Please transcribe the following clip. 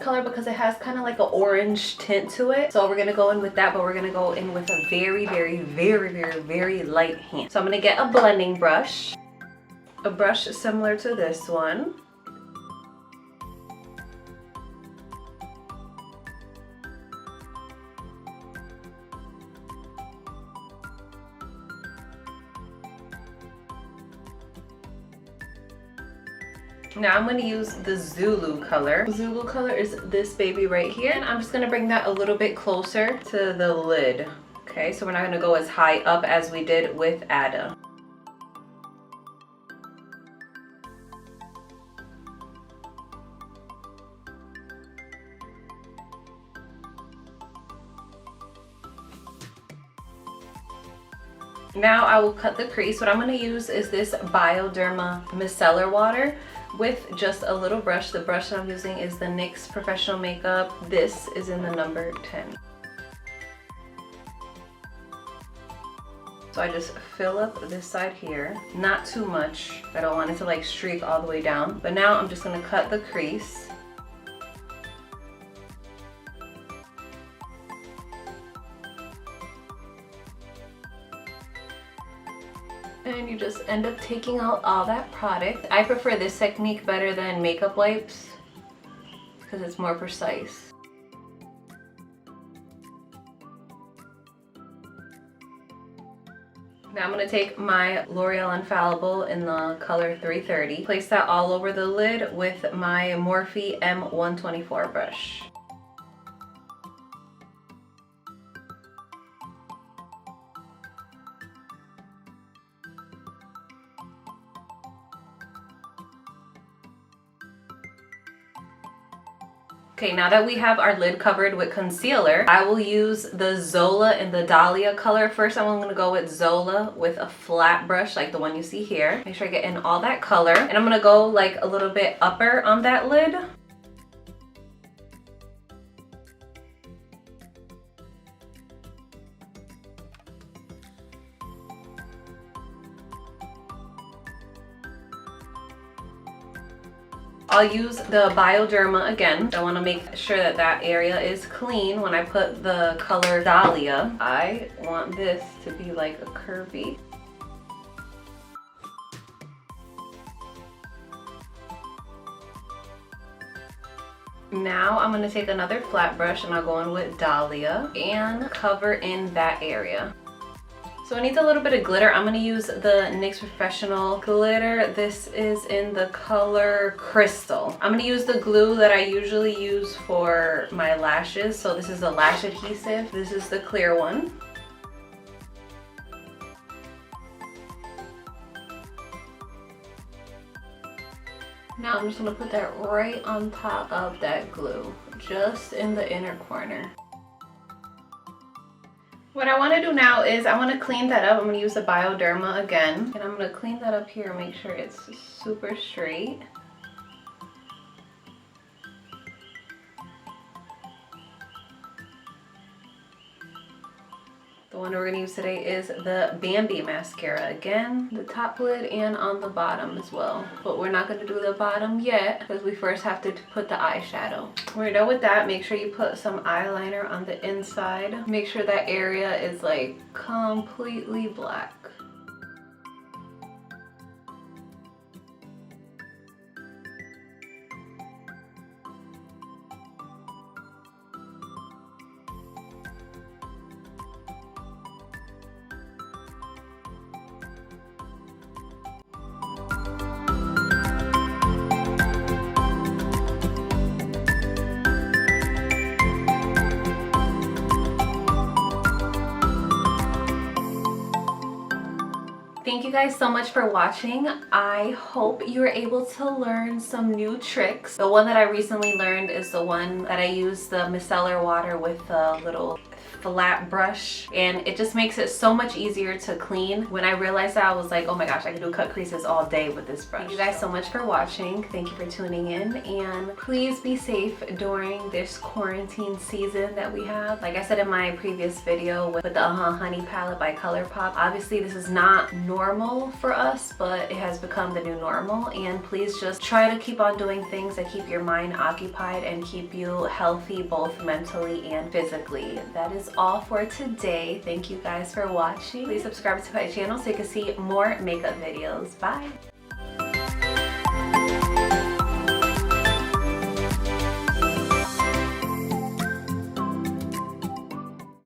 color because it has kind of like an orange tint to it. So we're going to go in with that, but we're going to go in with a very light hand. So I'm going to get a blending brush. A brush similar to this one. Now I'm going to use the Zulu color. Zulu color is this baby right here. And I'm just going to bring that a little bit closer to the lid. Okay, so we're not going to go as high up as we did with Ada. Now I will cut the crease. What I'm going to use is this Bioderma micellar water with just a little brush. The brush that I'm using is the NYX Professional Makeup. This is in the number 10. So I just fill up this side here, not too much. I don't want it to like streak all the way down. But now I'm just going to cut the crease. And you just end up taking out all that product. I prefer this technique better than makeup wipes because it's more precise. Now I'm going to take my L'Oreal Infallible in the color 330. Place that all over the lid with my Morphe M124 brush. Okay, now that we have our lid covered with concealer, I will use the Zola in the Dahlia color. First, I'm going to go with Zola with a flat brush like the one you see here. Make sure I get in all that color. And I'm going to go like a little bit upper on that lid. I'll use the Bioderma again. I want to make sure that that area is clean when I put the color Dahlia. I want this to be like a curvy. Now I'm going to take another flat brush and I'll go in with Dahlia and cover in that area. So it needs a little bit of glitter. I'm going to use the NYX Professional glitter. This is in the color Crystal. I'm going to use the glue that I usually use for my lashes. So this is the lash adhesive. This is the clear one. Now I'm just going to put that right on top of that glue, just in the inner corner. What I want to do now is I want to clean that up. I'm going to use the Bioderma again. And I'm going to clean that up here and make sure it's super straight. The one we're going to use today is the Bambi mascara. Again, the top lid and on the bottom as well. But we're not going to do the bottom yet because we first have to put the eyeshadow. When you're done with that, make sure you put some eyeliner on the inside. Make sure that area is like completely black. Thank you guys so much for watching. I hope you were able to learn some new tricks. The one that I recently learned is the one that I use the micellar water with a little flat brush, and it just makes it so much easier to clean. When I realized that, I was like, oh my gosh, I can do cut creases all day with this brush. Thank you guys so much for watching. Thank you for tuning in, and please be safe during this quarantine season that we have. Like I said in my previous video with the Honey palette by ColourPop, obviously this is not normal for us, but it has become the new normal, and please just try to keep on doing things that keep your mind occupied and keep you healthy both mentally and physically. That is all for today. Thank you guys for watching. Please subscribe to my channel so you can see more makeup videos. Bye!